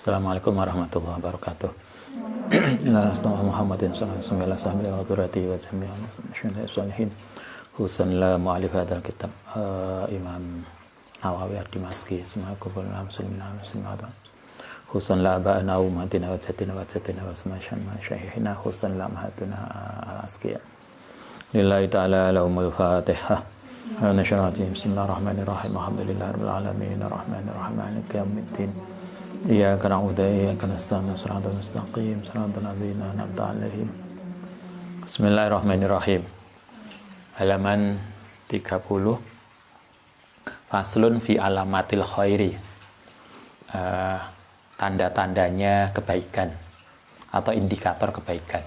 Assalamualaikum warahmatullahi wabarakatuh. Ila Rasulullah Muhammadin sallallahu alaihi wasallam Husan la mu'alif hadal kitab Imam Nawawi Ad-Dimashqi Semangkubul muslimin muslimat Husan la ba'ana umatina wa jatina wa jatina wa semasyan masyayihina Husan la mahatuna al-asqiya Lillahi ta'ala lahumul fatihah Bismillahirrahmanirrahim Alhamdulillahirabbil alamin arrahmanirrahim maliki yaumiddin Iyyaka na'budu wa iyyaka nasta'in Shiratal mustaqim Shiratal ladzina an'amta 'alaihim Bismillahirrahmanirrahim. Halaman 30. Faslun fi alamatil khairi. Tanda-tandanya kebaikan atau indikator kebaikan.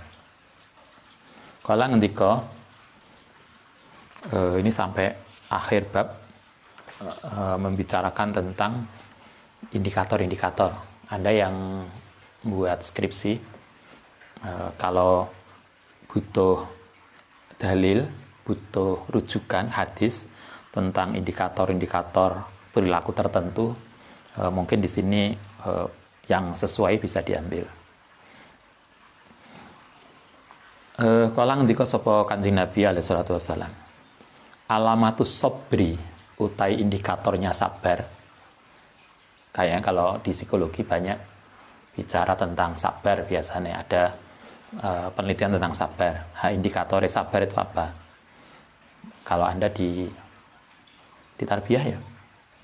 Kala ngendika ini sampai akhir bab membicarakan tentang indikator-indikator. Anda yang buat skripsi, kalau butuh dalil, butuh rujukan hadis tentang indikator-indikator perilaku tertentu, mungkin di sini yang sesuai bisa diambil. Kala ngendika sapa Kanjeng Nabi alaihi salatu wassalam, alamatus sabri utai indikatornya sabar. Kayaknya kalau di psikologi banyak bicara tentang sabar, biasanya ada penelitian tentang sabar. Indikator sabar itu apa? Kalau Anda di tarbiyah ya,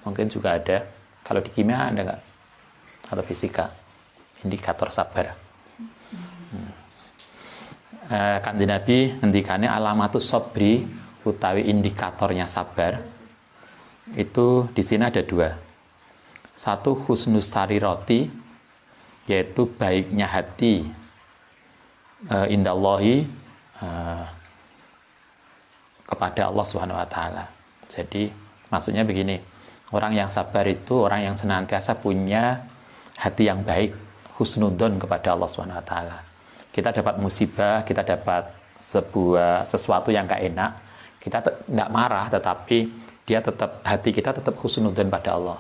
mungkin juga ada. Kalau di kimia ada nggak? Atau fisika, indikator sabar. Kanjeng Nabi ngendikane alamatus sabri utawi indikatornya sabar. Itu di sini ada dua. Satu, husnus sariroti, yaitu baiknya hati indallahi kepada Allah Subhanahu wa taala. Jadi maksudnya begini, orang yang sabar itu orang yang senantiasa punya hati yang baik, husnudzon kepada Allah Subhanahu wa taala. Kita dapat musibah, kita dapat sesuatu yang gak enak, kita tidak marah, tetapi hati kita tetap husnudzon pada Allah.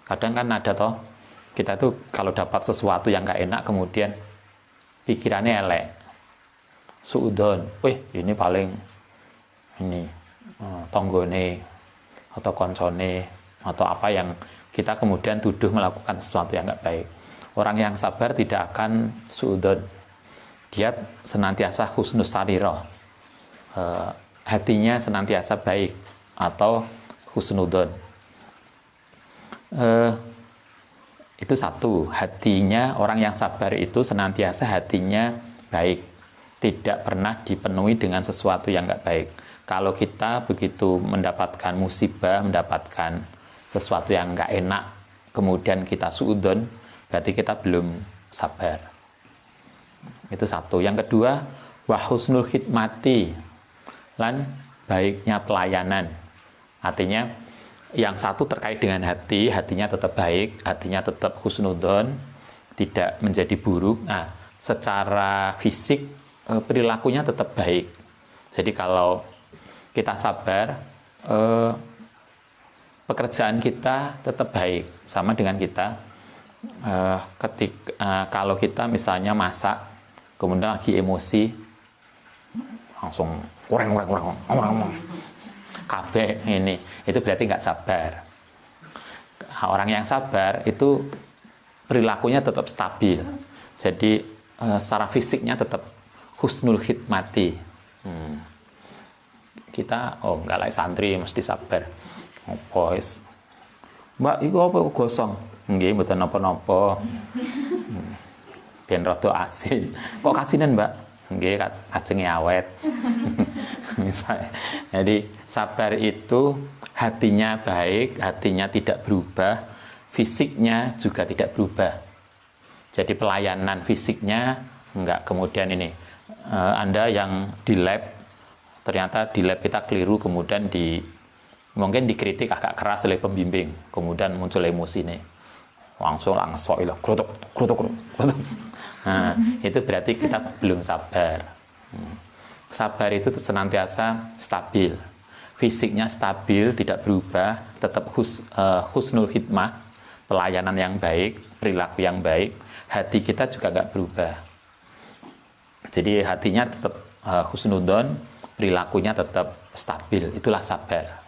Kadang kan ada toh, kita tuh kalau dapat sesuatu yang gak enak, kemudian pikirannya elek, suudon, ini paling ini tonggone atau koncone atau apa, yang kita kemudian tuduh melakukan sesuatu yang gak baik. Orang yang sabar tidak akan suudon, dia senantiasa husnus sarirah, hatinya senantiasa baik atau husnudon. Itu satu, hatinya orang yang sabar itu senantiasa hatinya baik, tidak pernah dipenuhi dengan sesuatu yang gak baik. Kalau kita begitu mendapatkan musibah, mendapatkan sesuatu yang gak enak, kemudian kita suudon, berarti kita belum sabar. Itu satu. Yang kedua, wahusnul khidmati, lan baiknya pelayanan. Artinya yang satu terkait dengan hati, hatinya tetap baik, hatinya tetap husnudon, tidak menjadi buruk. Nah, secara fisik perilakunya tetap baik. Jadi kalau kita sabar, pekerjaan kita tetap baik. Sama dengan kita kalau kita misalnya masak, kemudian lagi emosi, langsung kurang kabeh ini, itu berarti nggak sabar. Orang yang sabar itu perilakunya tetap stabil, jadi secara fisiknya tetap husnul khidmati. Kita nggak like santri mesti sabar. Boys, Mbak, itu apa gosong? Nggih, mboten napa-napa. Ben rada asin. Kok kasinan, Mbak? Nggih, kajenge awet. Misalnya. Jadi sabar itu hatinya baik, hatinya tidak berubah, fisiknya juga tidak berubah. Jadi pelayanan fisiknya enggak. Kemudian ini Anda yang di lab, ternyata di lab kita keliru, kemudian mungkin dikritik agak keras oleh pembimbing, kemudian muncul emosi nih, langsung ilah kerutuk. Nah, itu berarti kita belum sabar. Sabar itu senantiasa stabil, fisiknya stabil, tidak berubah, tetap husnul khidmah, pelayanan yang baik, perilaku yang baik, hati kita juga nggak berubah. Jadi hatinya tetap husnudon, perilakunya tetap stabil, itulah sabar.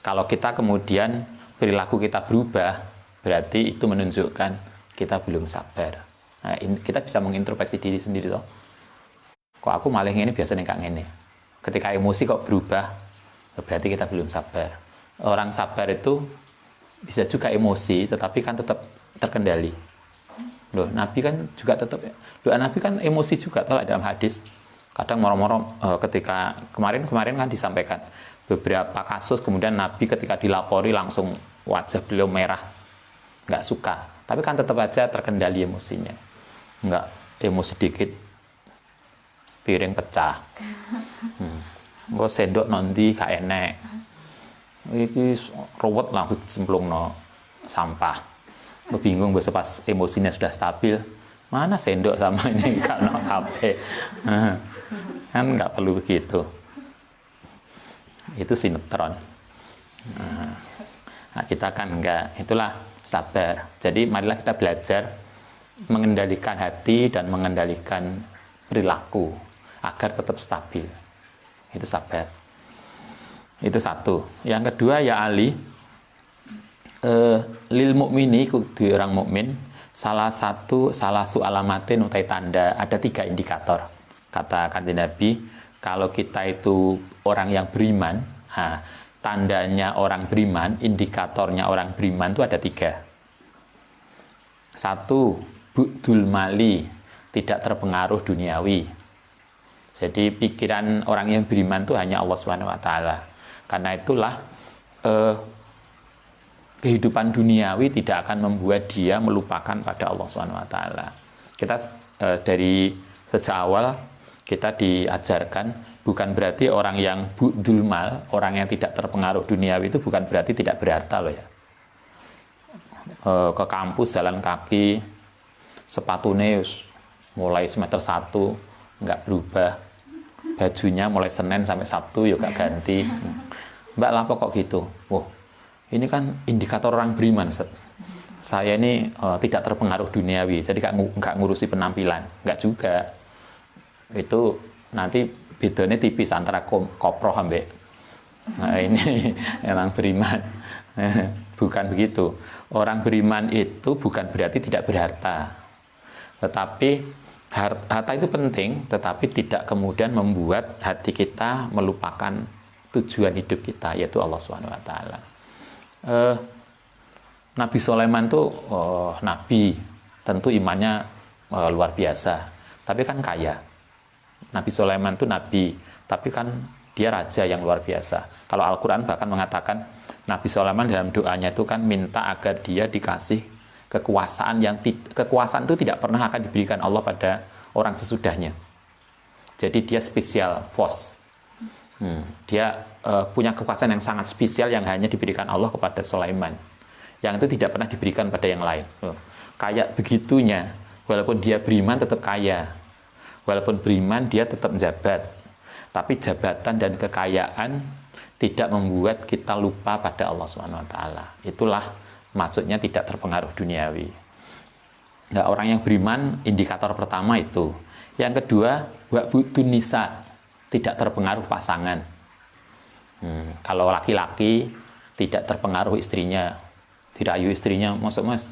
Kalau kita kemudian perilaku kita berubah, berarti itu menunjukkan kita belum sabar. Nah, kita bisa mengintrospeksi diri sendiri toh. Kok aku malah ini biasanya kayak gini. Ketika emosi kok berubah, berarti kita belum sabar. Orang sabar itu bisa juga emosi, tetapi kan tetap terkendali. Loh, Nabi kan juga tetap, Nabi kan emosi juga toh dalam hadis. Kadang moro-moro ketika kemarin kan disampaikan beberapa kasus, kemudian Nabi ketika dilapori langsung wajah beliau merah, nggak suka. Tapi kan tetap aja terkendali emosinya. Nggak emosi dikit, piring pecah. Gue sendok nanti gak enek. Ini ruwet langsung cemplung no sampah. Gue bingung pas emosinya sudah stabil. Mana sendok sama ini karena HP. Kan nggak perlu begitu. Itu sinetron. Nah, kita kan enggak. Itulah sabar. Jadi marilah kita belajar mengendalikan hati dan mengendalikan perilaku agar tetap stabil. Itu sabar. Itu satu. Yang kedua ya Ali, lil mukmini kudu orang mukmin salah su alamatin utai tanda, ada 3 indikator. Kata kanjeng Nabi, kalau kita itu orang yang beriman, tandanya orang beriman, indikatornya orang beriman itu ada 3. 1, bu'dul mali, tidak terpengaruh duniawi. Jadi pikiran orang yang beriman itu hanya Allah SWT. Karena itulah kehidupan duniawi tidak akan membuat dia melupakan pada Allah SWT. Kita dari sejak awal kita diajarkan bukan berarti orang yang bu'dul mal, orang yang tidak terpengaruh duniawi itu bukan berarti tidak berharta loh ya. Ke kampus jalan kaki, sepatunya mulai semester 1 nggak berubah, bajunya mulai Senin sampai Sabtu ya gak ganti. Mbak lapor kok gitu? Wah, ini kan indikator orang beriman, Ustaz. Saya ini tidak terpengaruh duniawi, jadi nggak ngurusi penampilan, nggak juga. Itu nanti bedanya tipis antara koproh ambek. Nah, ini orang beriman. Bukan begitu. Orang beriman itu bukan berarti tidak berharta. Tetapi harta itu penting, tetapi tidak kemudian membuat hati kita melupakan tujuan hidup kita, yaitu Allah SWT. Nabi Sulaiman tuh nabi, tentu imannya luar biasa, tapi kan kaya. Nabi Sulaiman tuh nabi, tapi kan dia raja yang luar biasa. Kalau Al-Quran bahkan mengatakan Nabi Sulaiman dalam doanya itu kan minta agar dia dikasih kekuasaan kekuasaan itu tidak pernah akan diberikan Allah pada orang sesudahnya. Jadi dia special force. Dia punya kekuasaan yang sangat spesial yang hanya diberikan Allah kepada Sulaiman. Yang itu tidak pernah diberikan pada yang lain. Kayak begitunya, walaupun dia beriman tetap kaya. Walaupun beriman dia tetap jabat. Tapi jabatan dan kekayaan tidak membuat kita lupa pada Allah SWT. Itulah maksudnya tidak terpengaruh duniawi. Nah, orang yang beriman, indikator pertama itu. Yang kedua, wa'budun nisa, tidak terpengaruh pasangan. Kalau laki-laki tidak terpengaruh istrinya, dirayu istrinya, masuk mas,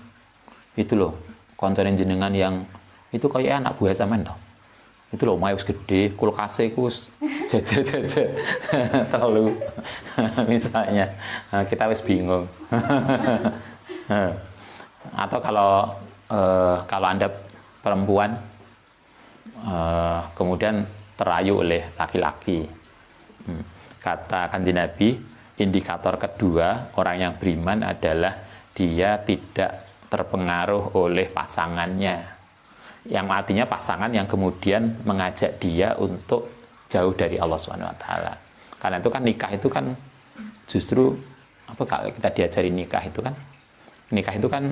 itu loh, konten jenengan yang itu kayak anak buah zaman toh. Itu loh, mayus gede, kulkasnya kus, jajar terlalu, misalnya, kita wis bingung. Atau kalau Anda perempuan, kemudian terayu oleh laki-laki. Kata kanjeng Nabi, indikator kedua orang yang beriman adalah dia tidak terpengaruh oleh pasangannya. Yang artinya pasangan yang kemudian mengajak dia untuk jauh dari Allah SWT. Karena itu kan nikah itu kan justru kalau kita diajari nikah itu kan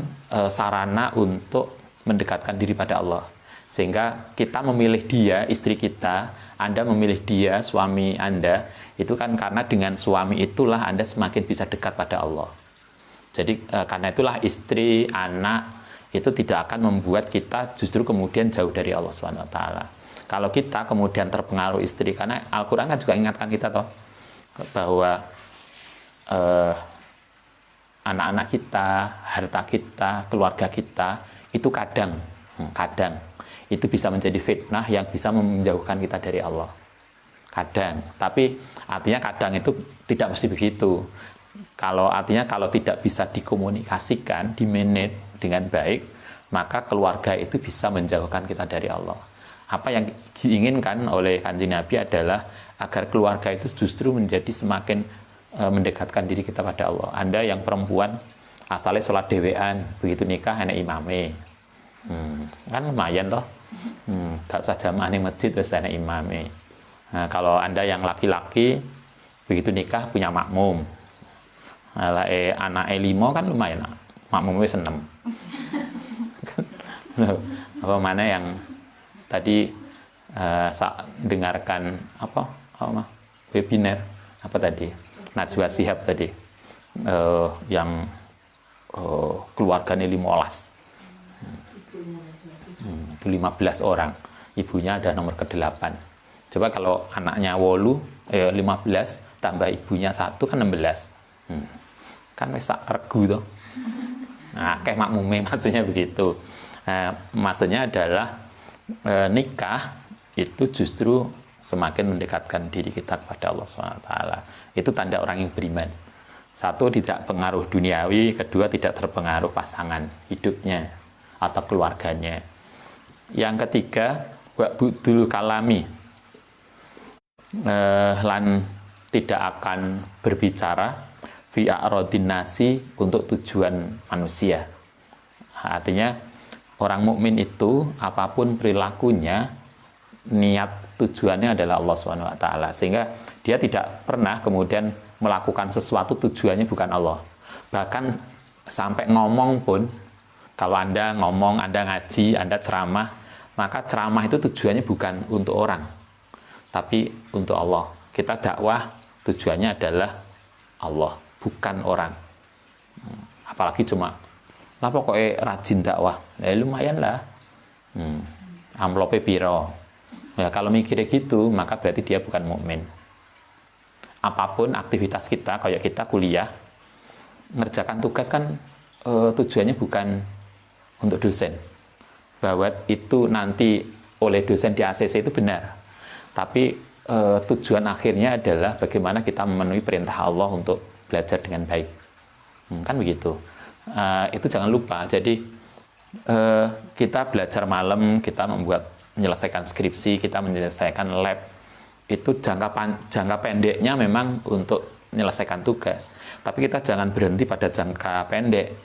sarana untuk mendekatkan diri pada Allah. Sehingga kita memilih dia, istri kita, Anda memilih dia, suami Anda, itu kan karena dengan suami itulah Anda semakin bisa dekat pada Allah. Jadi karena itulah istri, anak itu tidak akan membuat kita justru kemudian jauh dari Allah Subhanahu wa taala. Kalau kita kemudian terpengaruh istri, karena Al-Qur'an kan juga ingatkan kita toh bahwa anak-anak kita, harta kita, keluarga kita itu kadang itu bisa menjadi fitnah yang bisa menjauhkan kita dari Allah. Kadang, tapi artinya kadang itu tidak mesti begitu. Artinya kalau tidak bisa dikomunikasikan, dimanage dengan baik, maka keluarga itu bisa menjauhkan kita dari Allah. Apa yang diinginkan oleh Kanjeng Nabi adalah agar keluarga itu justru menjadi semakin mendekatkan diri kita pada Allah. Anda yang perempuan asalnya sholat dewean, begitu nikah enak imame, kan lumayan toh. Gak usah jamaah ning masjid wis enak imame. Nah, kalau Anda yang laki-laki begitu nikah punya makmum. Anak limo kan lumayan, makmumnya seneng. Apa mana yang tadi dengarkan webinar apa tadi Najwa Shihab tadi yang keluarganya 15 itu 15 orang, ibunya ada nomor ke-8. Coba kalau anaknya 15 tambah ibunya 1 kan 16. Kan wis regu to. Nah, kayak makmume maksudnya begitu. Maksudnya adalah nikah itu justru semakin mendekatkan diri kita kepada Allah SWT. Itu tanda orang yang beriman. Satu, tidak pengaruh duniawi. Kedua, tidak terpengaruh pasangan hidupnya atau keluarganya. Yang ketiga, wa'budul kalami, lan tidak akan berbicara fi a'radin nasi untuk tujuan manusia. Artinya orang mukmin itu apapun perilakunya, niat tujuannya adalah Allah Subhanahu wa taala, sehingga dia tidak pernah kemudian melakukan sesuatu tujuannya bukan Allah. Bahkan sampai ngomong pun, kalau Anda ngomong, Anda ngaji, Anda ceramah, maka ceramah itu tujuannya bukan untuk orang, tapi untuk Allah. Kita dakwah tujuannya adalah Allah, bukan orang. Apalagi cuma lah pokoknya rajin dakwah, lumayan lah. Amplopnya piro. Ya, kalau mikirnya gitu, maka berarti dia bukan mukmin. Apapun aktivitas kita, kayak kita kuliah, ngerjakan tugas kan tujuannya bukan untuk dosen. Bahwa itu nanti oleh dosen di ACC itu benar. Tapi tujuan akhirnya adalah bagaimana kita memenuhi perintah Allah untuk belajar dengan baik. Kan begitu. Itu jangan lupa. Jadi kita belajar malam, kita menyelesaikan skripsi, kita menyelesaikan lab, itu jangka pendeknya memang untuk menyelesaikan tugas. Tapi kita jangan berhenti pada jangka pendek,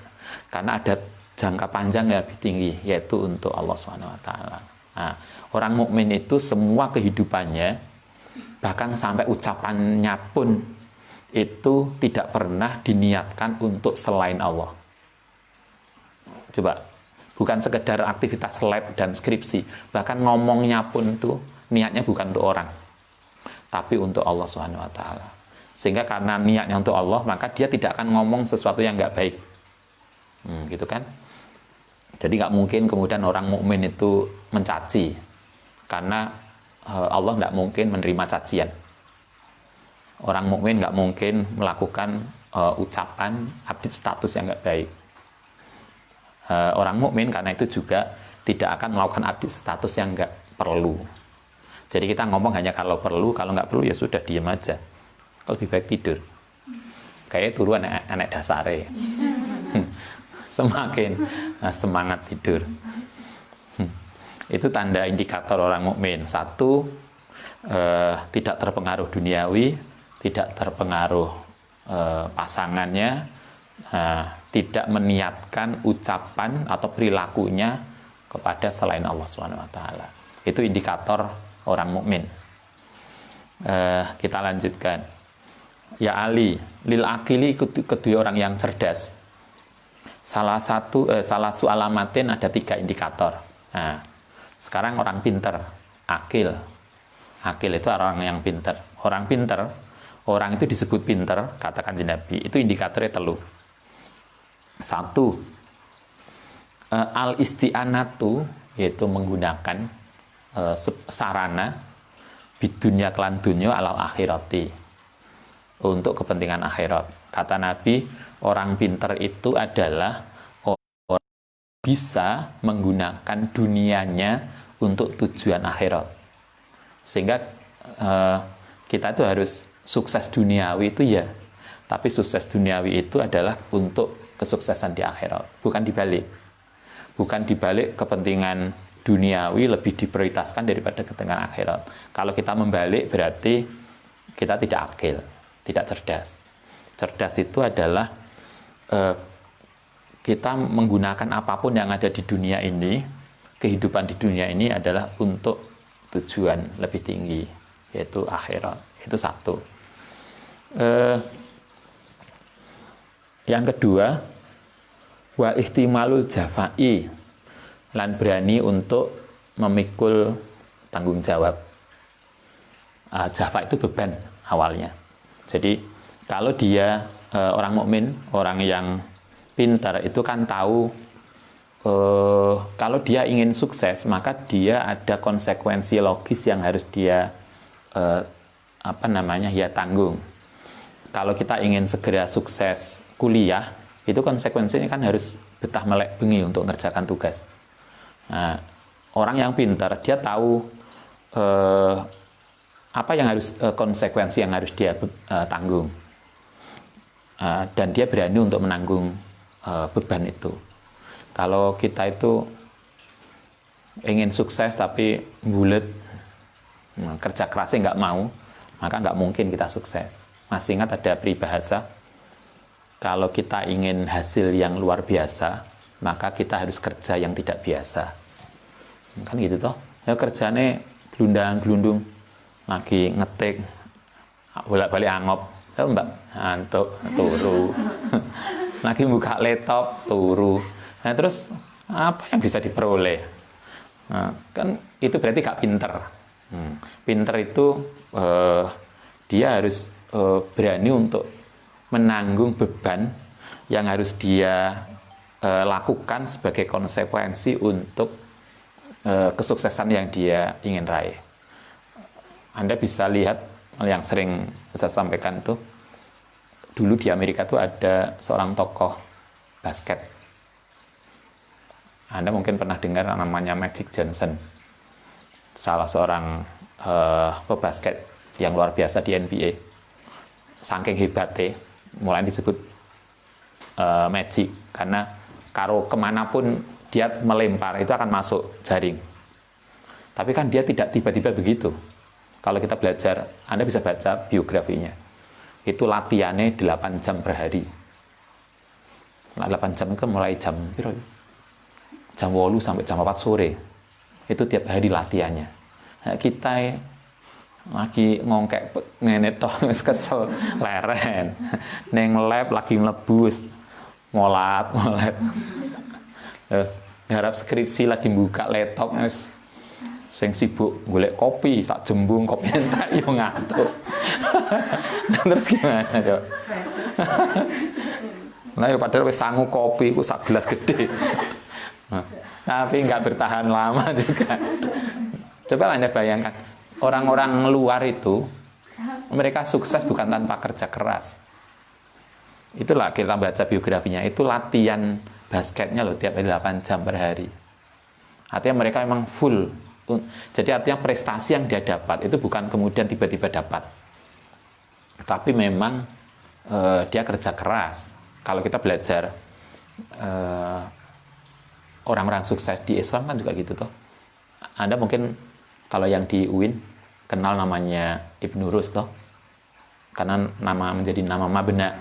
karena ada jangka panjang yang lebih tinggi, yaitu untuk Allah SWT. Nah, orang mukmin itu semua kehidupannya, bahkan sampai ucapannya pun, itu tidak pernah diniatkan untuk selain Allah. Coba, bukan sekedar aktivitas lab dan skripsi, bahkan ngomongnya pun itu niatnya bukan untuk orang, tapi untuk Allah Subhanahu wa taala. Sehingga karena niatnya untuk Allah, maka dia tidak akan ngomong sesuatu yang nggak baik. Gitu kan? Jadi nggak mungkin kemudian orang mukmin itu mencaci, karena Allah nggak mungkin menerima cacian. Orang mukmin nggak mungkin melakukan ucapan update status yang nggak baik. Orang mukmin karena itu juga tidak akan melakukan update status yang nggak perlu. Jadi kita ngomong hanya kalau perlu, kalau nggak perlu ya sudah diam aja. Lebih baik tidur. Kayaknya turu anak dasare. Semakin semangat tidur. Itu tanda indikator orang mukmin. Satu, tidak terpengaruh duniawi, tidak terpengaruh pasangannya, tidak meniatkan ucapan atau perilakunya kepada selain Allah SWT. Itu indikator orang mukmin. Kita lanjutkan. Ya Ali, lil akili, kedua orang yang cerdas. Salah satu alamatin ada 3 indikator. Nah, sekarang orang pinter, akil. Akil itu orang yang pinter. Orang pinter, orang itu disebut pinter, katakan Nabi, itu indikatornya 3. Satu, al-isti'anatu, yaitu menggunakan sarana bidunya kelan dunya alal akhirati, untuk kepentingan akhirat. Kata Nabi, orang pinter itu adalah orang bisa menggunakan dunianya untuk tujuan akhirat. Sehingga kita itu harus sukses duniawi itu ya, tapi sukses duniawi itu adalah untuk kesuksesan di akhirat, bukan dibalik. Bukan dibalik, kepentingan duniawi lebih diprioritaskan daripada kepentingan akhirat. Kalau kita membalik berarti kita tidak akil, tidak cerdas. Cerdas itu adalah kita menggunakan apapun yang ada di dunia ini, kehidupan di dunia ini adalah untuk tujuan lebih tinggi, yaitu akhirat. Itu satu. Yang kedua, wa ihtimalul jafai, lan berani untuk memikul tanggung jawab. Jafa itu beban awalnya. Jadi kalau dia orang mukmin, orang yang pintar itu kan tahu kalau dia ingin sukses, maka dia ada konsekuensi logis yang harus dia tanggung. Kalau kita ingin segera sukses kuliah, itu konsekuensinya kan harus betah melek bengi untuk mengerjakan tugas. Nah, orang yang pintar dia tahu apa yang harus konsekuensi yang harus dia tanggung, dan dia berani untuk menanggung beban itu. Kalau kita itu ingin sukses tapi bulet, kerja kerasnya nggak mau, maka nggak mungkin kita sukses. Masih ingat ada peribahasa, kalau kita ingin hasil yang luar biasa, maka kita harus kerja yang tidak biasa. Kan gitu toh. Ya kerjanya gelundang-gelundung, lagi ngetik, bolak-balik angop, ya mbak, ngantuk, turu. Lagi buka laptop, turu. Nah terus, apa yang bisa diperoleh? Nah, kan itu berarti gak pinter. Pinter itu, dia harus berani untuk menanggung beban yang harus dia lakukan sebagai konsekuensi untuk kesuksesan yang dia ingin raih. Anda bisa lihat yang sering saya sampaikan tuh, dulu di Amerika tuh ada seorang tokoh basket. Anda mungkin pernah dengar namanya Magic Johnson, salah seorang pebasket yang luar biasa di NBA. Saking hebatnya, mulai disebut Magic, karena kalau kemanapun dia melempar itu akan masuk jaring. Tapi kan dia tidak tiba-tiba begitu. Kalau kita belajar, Anda bisa baca biografinya. Itu latihannya 8 jam per hari. 8 jam itu mulai jam 8 sampai jam 4 sore. Itu tiap hari latihannya. Nah, kita lagi ngongkek ngene tok wis kesel leren. Neng lab lagi ngelebus. Molat. Garap skripsi lagi buka laptop wis sing sibuk golek kopi, tak jembung kopi entek yo ngantuk. Terus gimana, Cok? Nah, yo padahal wis sangu kopi ku sak gelas gede. Tapi nggak bertahan lama juga. Coba Anda bayangkan, orang-orang luar itu mereka sukses bukan tanpa kerja keras. Itulah kita baca biografinya, itu latihan basketnya loh tiap 8 jam per hari. Artinya mereka memang full. Jadi artinya prestasi yang dia dapat itu bukan kemudian tiba-tiba dapat, tapi memang dia kerja keras. Kalau kita belajar orang-orang sukses di Islam kan juga gitu toh. Anda mungkin kalau yang di UIN kenal namanya Ibnu Rus toh, karena menjadi nama mabna.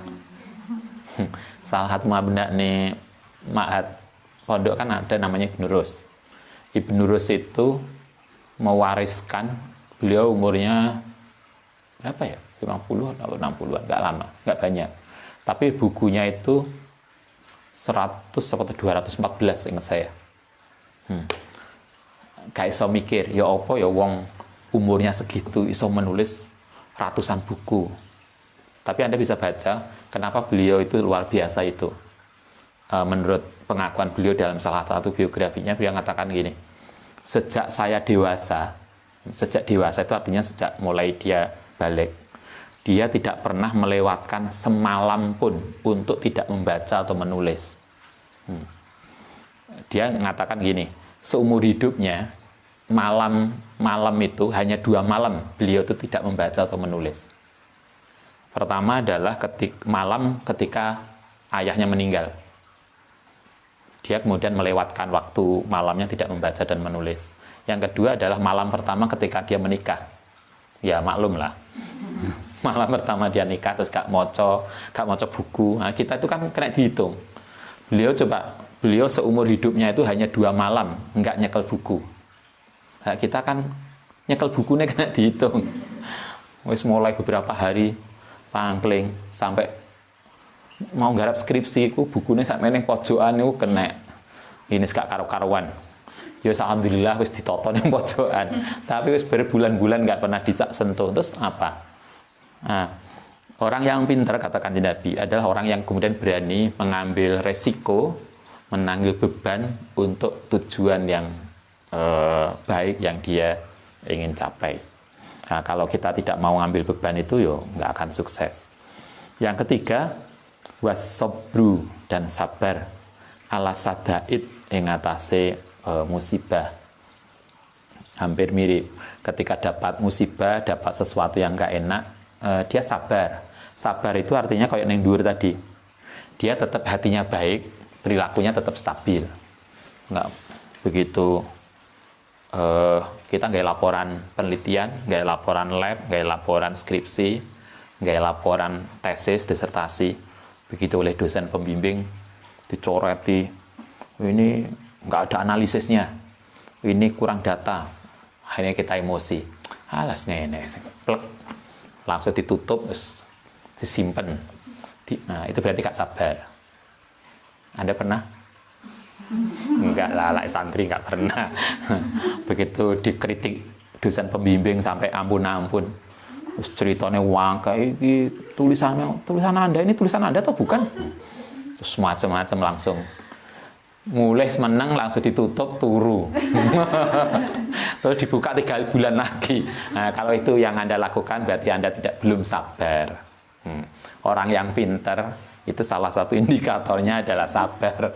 Salah satu mabna nih ma'had pondok kan ada namanya Ibnu Rus. Ibnu Rus itu mewariskan, beliau umurnya berapa ya? 50 atau 60-an, nggak lama, nggak banyak. Tapi bukunya itu 100 atau 214 ingat saya. Gak iso mikir, ya apa ya wong umurnya segitu iso menulis ratusan buku. Tapi Anda bisa baca kenapa beliau itu luar biasa itu. menurut pengakuan beliau dalam salah satu biografinya, beliau mengatakan gini, sejak dewasa itu artinya sejak mulai dia balik, dia tidak pernah melewatkan semalam pun untuk tidak membaca atau menulis. Dia mengatakan gini, seumur hidupnya malam itu hanya 2 malam beliau itu tidak membaca atau menulis. Pertama adalah malam ketika ayahnya meninggal. Dia kemudian melewatkan waktu malamnya tidak membaca dan menulis. Yang kedua adalah malam pertama ketika dia menikah. Ya maklum lah. Malam pertama dia nikah terus gak moco buku. Nah, kita itu kan kena dihitung. Beliau seumur hidupnya itu hanya 2 malam nggak nyekel buku. Nah, kita kan nyekel bukunya kena dihitung. Wis mulai beberapa hari pangkling sampai mau garap skripsi ku bukunya sampai neng pojokan itu kena. Ini gak karo-karuan. Ya alhamdulillah wis ditoto neng pojokan. Tapi wis berbulan-bulan nggak pernah sentuh. Terus apa? Nah, orang yang pintar, kata Kanjeng Nabi, adalah orang yang kemudian berani mengambil resiko, menanggung beban untuk tujuan yang baik yang dia ingin capai. Nah, kalau kita tidak mau ngambil beban itu, yo nggak akan sukses. Yang ketiga, wasobru, dan sabar ala sadaid ing atase musibah. Hampir mirip. Ketika dapat musibah, dapat sesuatu yang nggak enak, dia sabar. Sabar itu artinya kayak neng dhuwur tadi. Dia tetap hatinya baik, perilakunya tetap stabil. Nggak begitu kita nggak laporan penelitian, nggak laporan lab, nggak laporan skripsi, nggak laporan tesis, disertasi. Begitu oleh dosen pembimbing dicoreti, ini nggak ada analisisnya, ini kurang data, akhirnya kita emosi, alasnya ini, plek, langsung ditutup, terus disimpan. Nah, itu berarti gak sabar. Anda pernah? Enggak lah, santri nggak pernah. Begitu dikritik dosen pembimbing sampai ampun-ampun, terus ceritanya kayak tulisan Anda ini tulisan Anda atau bukan? Terus macam-macam langsung. Mulai menang langsung ditutup turu. Terus dibuka 3 bulan lagi. Nah, kalau itu yang Anda lakukan berarti Anda belum sabar. Orang yang pintar itu salah satu indikatornya adalah sabar.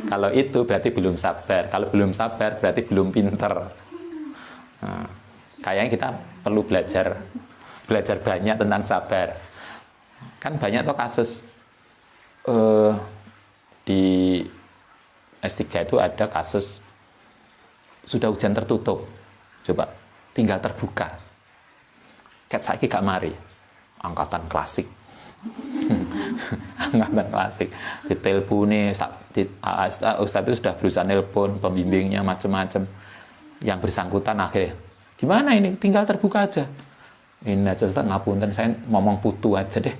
Kalau itu berarti belum sabar. Kalau belum sabar berarti belum pintar. Nah, kayaknya kita perlu belajar banyak tentang sabar. Kan banyak tuh kasus di S3 itu ada kasus sudah ujian tertutup, coba tinggal terbuka. Kayak saiki gak mari, angkatan klasik. Angkatan klasik diteleponi, Ustaz itu sudah berusaha nelpon pembimbingnya macam-macam, yang bersangkutan akhirnya gimana ini, tinggal terbuka aja. Ini aja Ustaz, ngapunten saya ngomong putu aja deh.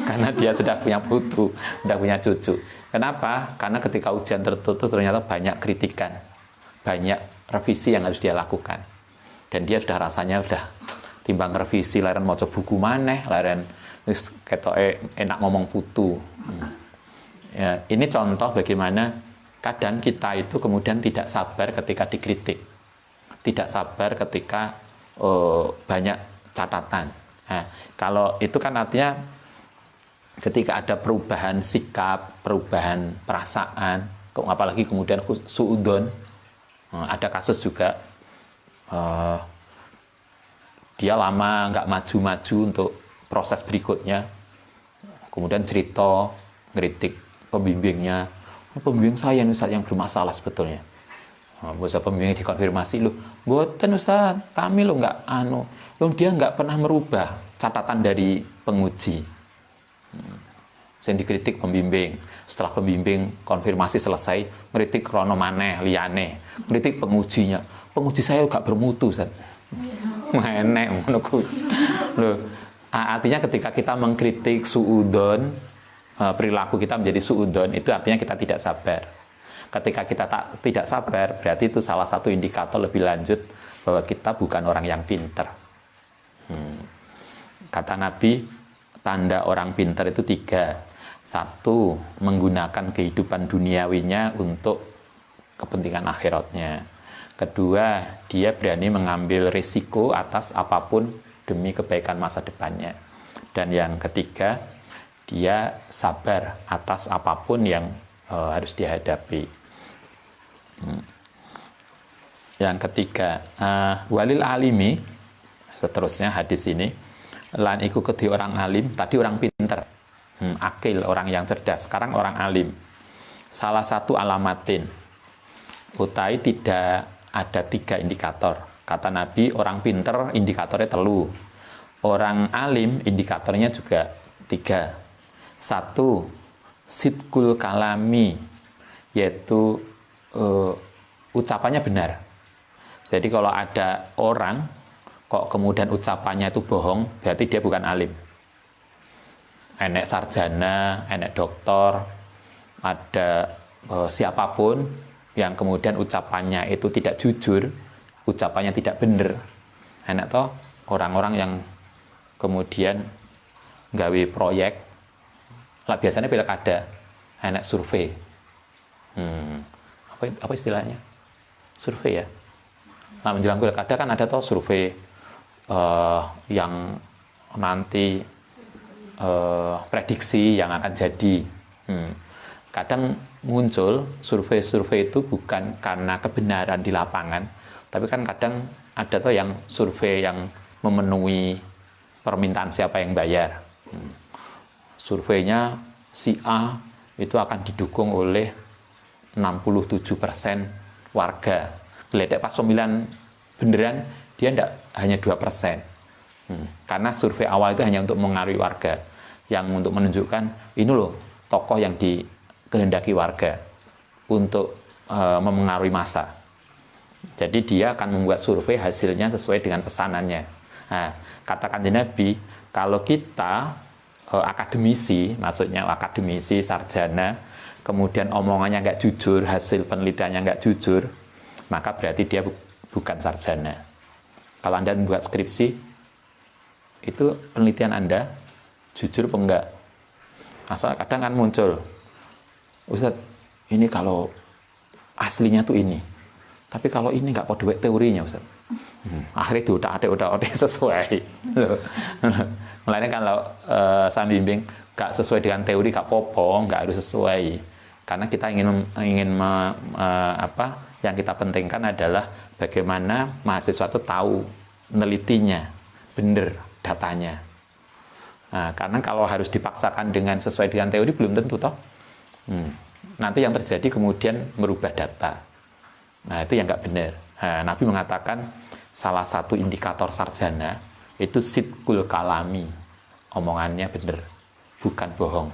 Karena dia sudah punya putu, sudah punya cucu. Kenapa? Karena ketika ujian tertutup ternyata banyak kritikan, banyak revisi yang harus dia lakukan, dan dia sudah rasanya sudah timbang revisi laren mau coba buku maneh, laren wis ketoke enak ngomong putu. Ya, ini contoh bagaimana kadang kita itu kemudian tidak sabar ketika dikritik, tidak sabar ketika banyak catatan. Nah, kalau itu kan artinya ketika ada perubahan sikap, perubahan perasaan, apalagi kemudian suudon, ada kasus juga dia lama nggak maju-maju untuk proses berikutnya, kemudian cerita ngeritik pembimbingnya, pembimbing saya Ustaz yang bermasalah sebetulnya. Bahasa pembimbing dikonfirmasi, loh boten Ustaz, kami loh nggak dia nggak pernah merubah catatan dari penguji. Yang dikritik pembimbing, setelah pembimbing konfirmasi selesai, ngeritik krono maneh liyane, ngeritik pengujinya, penguji saya gak bermutu Ustaz. Enek ngono kuwi. Loh, artinya ketika kita mengkritik suudon, perilaku kita menjadi suudon, itu artinya kita tidak sabar. Ketika kita tidak sabar, berarti itu salah satu indikator lebih lanjut bahwa kita bukan orang yang pintar. Kata Nabi, tanda orang pintar itu 3. Satu, menggunakan kehidupan duniawinya untuk kepentingan akhiratnya. Kedua, dia berani mengambil risiko atas apapun demi kebaikan masa depannya. Dan yang ketiga, dia sabar atas apapun yang harus dihadapi. Yang ketiga, walil alimi, seterusnya hadis ini, lan iku kedhi orang alim, tadi orang pinter, akil, orang yang cerdas, sekarang orang alim. Salah satu alamatin, utai tidak ada 3 indikator. Kata Nabi, orang pinter indikatornya telu, orang alim indikatornya juga 3. Satu, sidkul kalami, yaitu ucapannya benar. Jadi kalau ada orang kok kemudian ucapannya itu bohong, berarti dia bukan alim. Enek sarjana, enek doktor, ada siapapun yang kemudian ucapannya itu tidak jujur, ucapannya tidak benar. Enek toh orang-orang yang kemudian gawe proyek, lah biasanya pilkada, enek survei. Apa istilahnya? Survei ya. Nah, menjelang pilkada kan ada toh survei yang nanti prediksi yang akan jadi. Kadang muncul survei-survei itu bukan karena kebenaran di lapangan, tapi kan kadang ada tuh yang survei yang memenuhi permintaan siapa yang bayar. Surveinya si A itu akan didukung oleh 67% warga. Geledek pas pemilihan beneran dia hanya 2%. Karena survei awal itu hanya untuk mengaruhi warga, yang untuk menunjukkan ini loh tokoh yang dikehendaki warga untuk memengaruhi massa. Jadi dia akan membuat survei hasilnya sesuai dengan pesanannya. Nah, katakan Nabi, kalau kita akademisi, maksudnya akademisi, sarjana, kemudian omongannya nggak jujur, hasil penelitiannya nggak jujur, maka berarti dia bukan sarjana. Kalau Anda membuat skripsi, itu penelitian Anda jujur apa enggak? Asal kadang kan muncul, Ustadz, ini kalau aslinya tuh ini, tapi kalau ini nggak kode teorinya, Ustadz. Akhirnya itu udah sesuai. Mulanya kalau saya bimbing nggak sesuai dengan teori, nggak popo, nggak harus sesuai. Karena kita ingin yang kita pentingkan adalah bagaimana mahasiswa itu tahu nelitinya, bener datanya. Nah, karena kalau harus dipaksakan dengan sesuai dengan teori belum tentu toh. Nanti yang terjadi kemudian merubah data. Nah, itu yang nggak benar. Nah, Nabi mengatakan salah satu indikator sarjana itu sidkul kalami, omongannya benar, bukan bohong,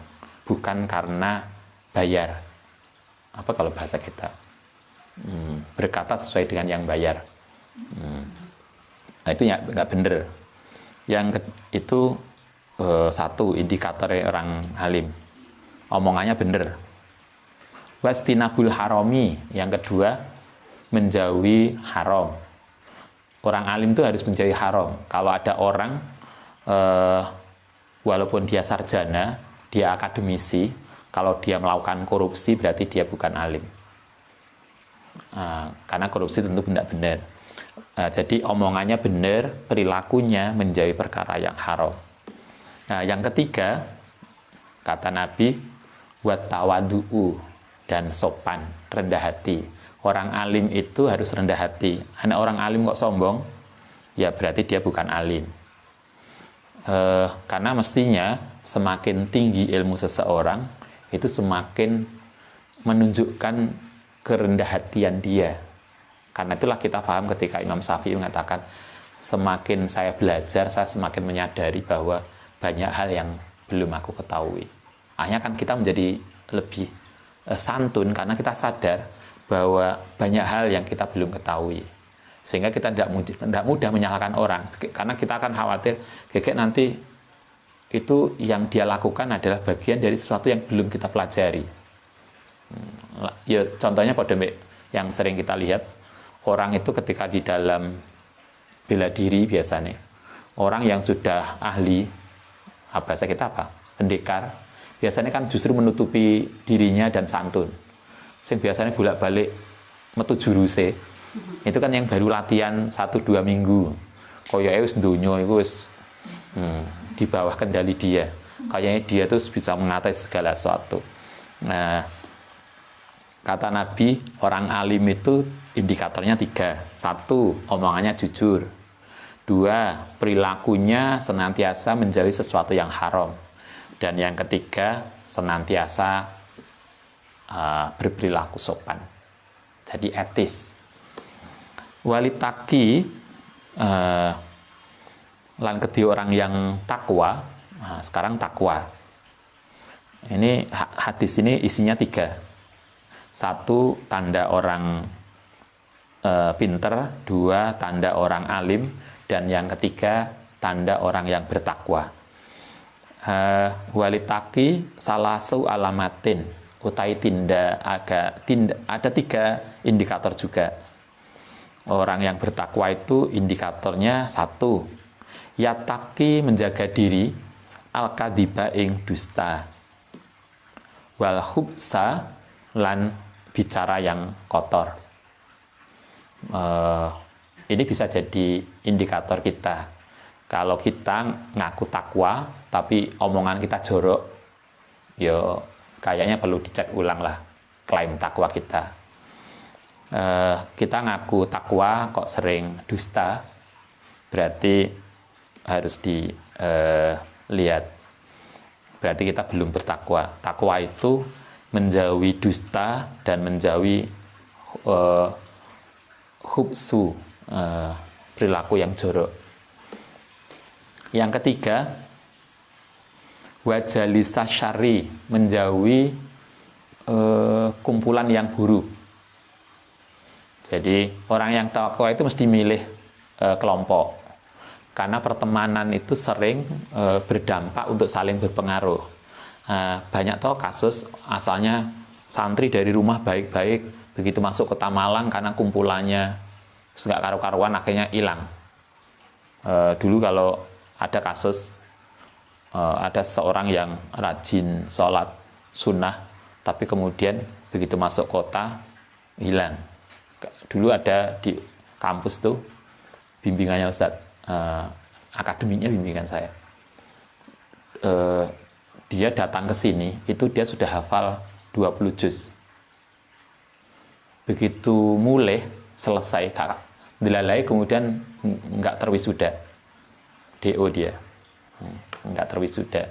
bukan karena bayar. Apa kalau bahasa kita? Berkata sesuai dengan yang bayar. Nah, itu nggak benar. Yang itu satu indikator orang alim, omongannya benar. Wastinabul haromi, yang kedua menjauhi haram. Orang alim itu harus menjauhi haram. Kalau ada orang walaupun dia sarjana, dia akademisi, kalau dia melakukan korupsi berarti dia bukan alim. Karena korupsi tentu tidak benar. Jadi omongannya benar, perilakunya menjauhi perkara yang haram. Nah, yang ketiga, kata Nabi, wattawadu'u, dan sopan, rendah hati. Orang alim itu harus rendah hati. Anak orang alim kok sombong, ya berarti dia bukan alim. Karena mestinya semakin tinggi ilmu seseorang, itu semakin menunjukkan kerendah hatian dia. Karena itulah kita paham ketika Imam Syafi'i mengatakan, semakin saya belajar, saya semakin menyadari bahwa banyak hal yang belum aku ketahui. Akhirnya kan kita menjadi lebih santun karena kita sadar bahwa banyak hal yang kita belum ketahui. Sehingga kita tidak mudah menyalahkan orang. Karena kita akan khawatir, kayak nanti itu yang dia lakukan adalah bagian dari sesuatu yang belum kita pelajari. Ya, contohnya pada yang sering kita lihat, orang itu ketika di dalam bela diri biasanya, orang yang sudah ahli, bahasa kita apa? Pendekar, biasanya kan justru menutupi dirinya dan santun. Sing biasanya bolak-balik metu juruse. Itu kan yang baru latihan 1-2 minggu. Koyoke wis donya iku wis di bawah kendali dia. Kayaknya dia tuh bisa mengatasi segala sesuatu. Nah, kata Nabi, orang alim itu indikatornya 3. 1, omongannya jujur. 2, perilakunya senantiasa menjauhi sesuatu yang haram. Dan yang ketiga, senantiasa berperilaku sopan. Jadi etis. Walitaki lan kedhi orang yang takwa. Nah, sekarang takwa. Ini hadis ini isinya 3. 1, tanda orang pinter. 2, tanda orang alim. Dan yang ketiga, tanda orang yang bertakwa. Walitaki salasu alamatin, utai ada 3 indikator juga. Orang yang bertakwa itu indikatornya 1, yataki menjaga diri, al-kadiba ing dusta, wal hubsa lan bicara yang kotor. Ini bisa jadi indikator kita. Kalau kita ngaku takwa, tapi omongan kita jorok, ya kayaknya perlu dicek ulang lah klaim takwa kita. Kita ngaku takwa kok sering dusta, berarti harus dilihat. Berarti kita belum bertakwa. Takwa itu menjauhi dusta dan menjauhi khubsu, perilaku yang jorok. Yang ketiga, wajalisa syari, menjauhi kumpulan yang buruk. Jadi orang yang takwa itu mesti milih kelompok, karena pertemanan itu sering berdampak untuk saling berpengaruh. Banyak toh kasus asalnya santri dari rumah baik-baik, begitu masuk kota Malang karena kumpulannya nggak karu-karuan akhirnya hilang. Dulu kalau ada kasus ada seorang yang rajin sholat sunnah, tapi kemudian begitu masuk kota hilang. Dulu ada di kampus tuh bimbingannya Ustadz, akademinya bimbingan saya. Dia datang ke sini itu dia sudah hafal 20 juz. Begitu mulai selesai dilalai, kemudian nggak terwisuda. DO dia nggak terwisuda,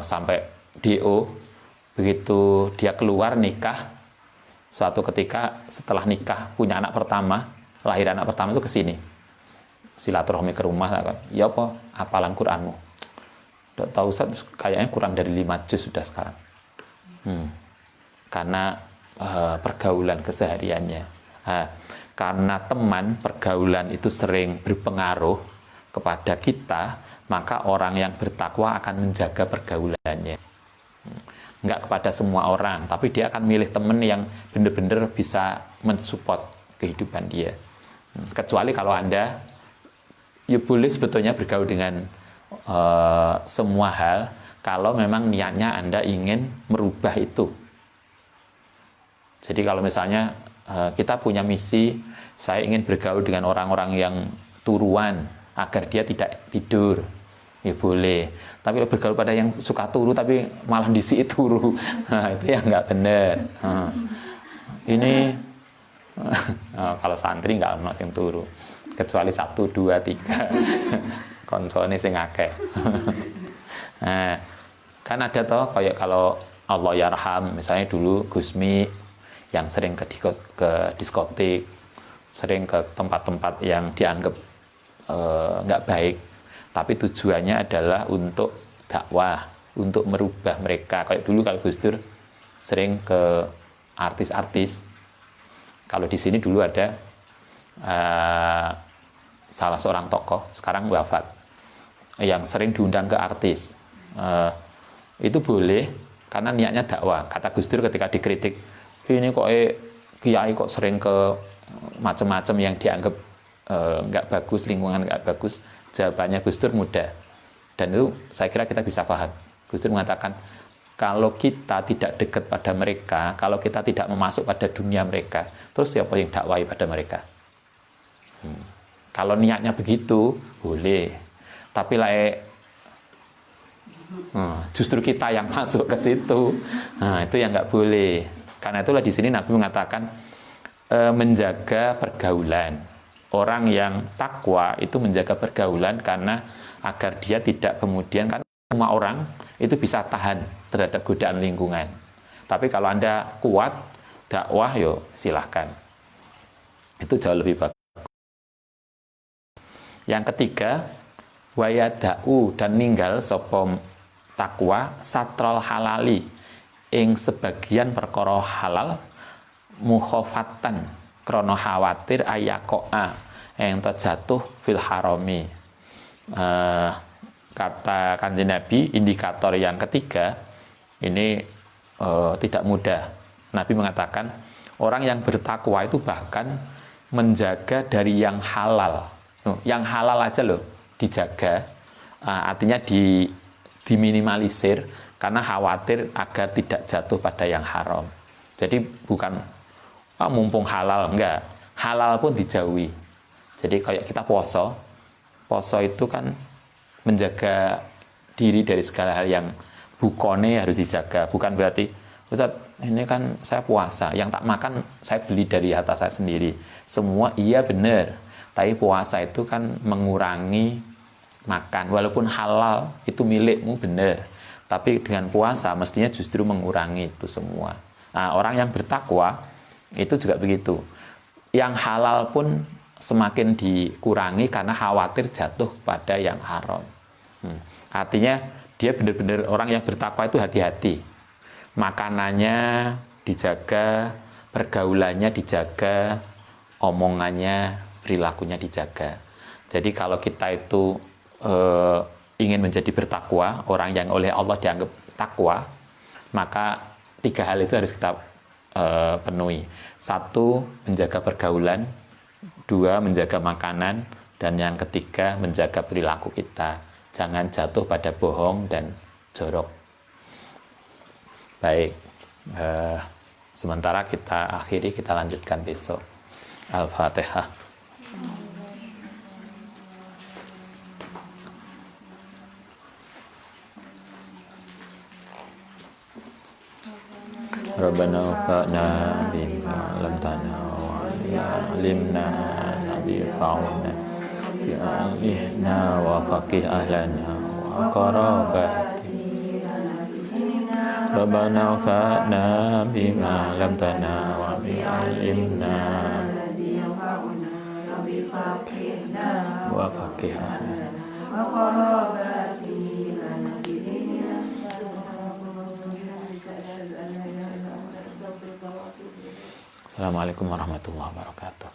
sampai DO. Begitu dia keluar nikah, suatu ketika setelah nikah punya anak pertama, lahir anak pertama itu kesini silaturahmi ke rumah, ya apa hafalan Quranmu? Tidak tahu Ustaz, kayaknya kurang dari 5 juz sudah sekarang. Karena pergaulan kesehariannya. Karena teman, pergaulan itu sering berpengaruh kepada kita, maka orang yang bertakwa akan menjaga pergaulannya. Enggak kepada semua orang, tapi dia akan milih teman yang benar-benar bisa mensupport kehidupan dia. Kecuali kalau Anda, ya boleh sebetulnya bergaul dengan semua hal, kalau memang niatnya Anda ingin merubah itu. Jadi kalau misalnya kita punya misi, saya ingin bergaul dengan orang-orang yang turuan, agar dia tidak tidur, ya boleh. Tapi kalau bergaul pada yang suka turu tapi malah disi turu, nah, itu yang nggak benar. Ini kalau santri nggak ono sing turu, kecuali 1, 2, 3 koncone sing akeh. Nah, kan ada toh kayak kalau Allah yarham, misalnya dulu Gusmi yang sering ke diskotik, sering ke tempat-tempat yang dianggap nggak baik, tapi tujuannya adalah untuk dakwah, untuk merubah mereka. Kayak dulu kalau Gus Dur sering ke artis-artis. Kalau di sini dulu ada salah seorang tokoh, sekarang wafat, yang sering diundang ke artis. Itu boleh karena niatnya dakwah. Kata Gus Dur ketika dikritik, ini kok kiai kok sering ke macam-macam yang dianggap nggak bagus, lingkungan nggak bagus, jawabannya Gus Dur mudah, dan itu saya kira kita bisa paham. Gus Dur mengatakan, kalau kita tidak dekat pada mereka, kalau kita tidak memasuk pada dunia mereka, terus siapa yang dakwai pada mereka? Kalau niatnya begitu, boleh. Tapi justru kita yang masuk ke situ, nah itu yang nggak boleh. Karena itulah di sini Nabi mengatakan menjaga pergaulan. Orang yang takwa itu menjaga pergaulan karena agar dia tidak kemudian, kan semua orang itu bisa tahan terhadap godaan lingkungan. Tapi kalau Anda kuat dakwah, yo silahkan. Itu jauh lebih bagus. Yang ketiga, wayada'u dan ninggal sopom takwa satrol halali ing sebagian perkara halal mukhofatan krono khawatir ayakoa yang terjatuh fil harami. Kata Kanjeng Nabi, indikator yang ketiga ini tidak mudah. Nabi mengatakan orang yang bertakwa itu bahkan menjaga dari yang halal. Yang halal aja loh dijaga, artinya diminimalisir karena khawatir agar tidak jatuh pada yang haram. Jadi bukan mumpung halal, enggak, halal pun dijauhi. Jadi kayak kita poso itu kan menjaga diri dari segala hal yang bukone harus dijaga. Bukan berarti, Ustaz, ini kan saya puasa, yang tak makan saya beli dari harta saya sendiri. Semua iya benar, tapi puasa itu kan mengurangi makan. Walaupun halal itu milikmu benar, tapi dengan puasa mestinya justru mengurangi itu semua. Nah, orang yang bertakwa itu juga begitu. Yang halal pun semakin dikurangi karena khawatir jatuh pada yang haram. Artinya dia benar-benar orang yang bertakwa itu hati-hati. Makanannya dijaga, pergaulannya dijaga, omongannya, perilakunya dijaga. Jadi kalau kita itu ingin menjadi bertakwa, orang yang oleh Allah dianggap takwa, maka 3 hal itu harus kita penuhi. 1, menjaga pergaulan. 2, menjaga makanan. Dan yang ketiga, menjaga perilaku kita. Jangan jatuh pada bohong dan jorok. Baik, sementara kita akhiri, kita lanjutkan besok. Al-Fatihah. Rabbana wafa'na bima lamtana wa alimna nabi fa'una bi'alihna wa faqih ahlana wa qarabati. Rabbana wafa'na bima lamtana wa bi'alimna wa faqih ahlana wa qarabati. Assalamualaikum warahmatullahi wabarakatuh.